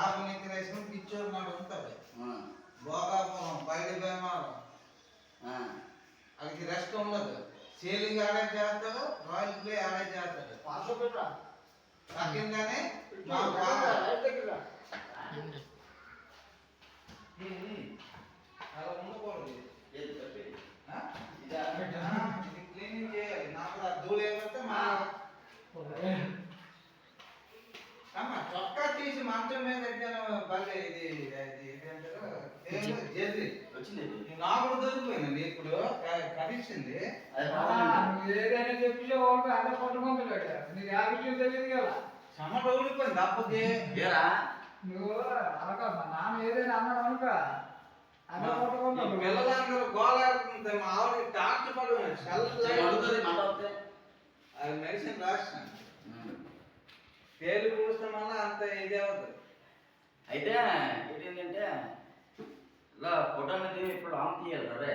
ఆపనికి వేసుకుని పిచ్చోరు మాట ఉంటుంది భోగాపురం పైడి భీమారం అది రెస్ట్ ఉండదు. సేలింగ్ ఆడే చేస్తాడు, రాయల్ ప్లే ఆడే చేస్తాడు. తగ్గిందని అలా ఉండకూడదు. ఇది క్లీనింగ్ చేయాలి. నాకు ధూళి ఏమంటే మా చొక్కా తీసి మంచం మీద భలే ఇది జల్లి వచ్చింది. నాకు దొరికిపోయిందండి ఇప్పుడు కలిసింది. ఏదైనా చెప్పి అదే పట్టుకుంటాడు. నీకు ఆ విషయం తెలియదు కదా. చెమట ఊడిపోయింది అప్పకి. నువ్వు అనక మా నాన్న ఏదైనా అన్నాడు అనుక అదే పట్టుకుంటాడు. పిల్లలందరూ గోలాడుతుంది. మా ఆవిడ టార్చ్ పడుతుంది. అది మెడిసిన్ రాస్తాను. పేరు పూస్తాం వల్ల అంత ఇదే అవుతుంది. అయితే ఏంటంటే ఇలా ఫోటో అనేది ఇప్పుడు ఆన్ తీయాలి. అదే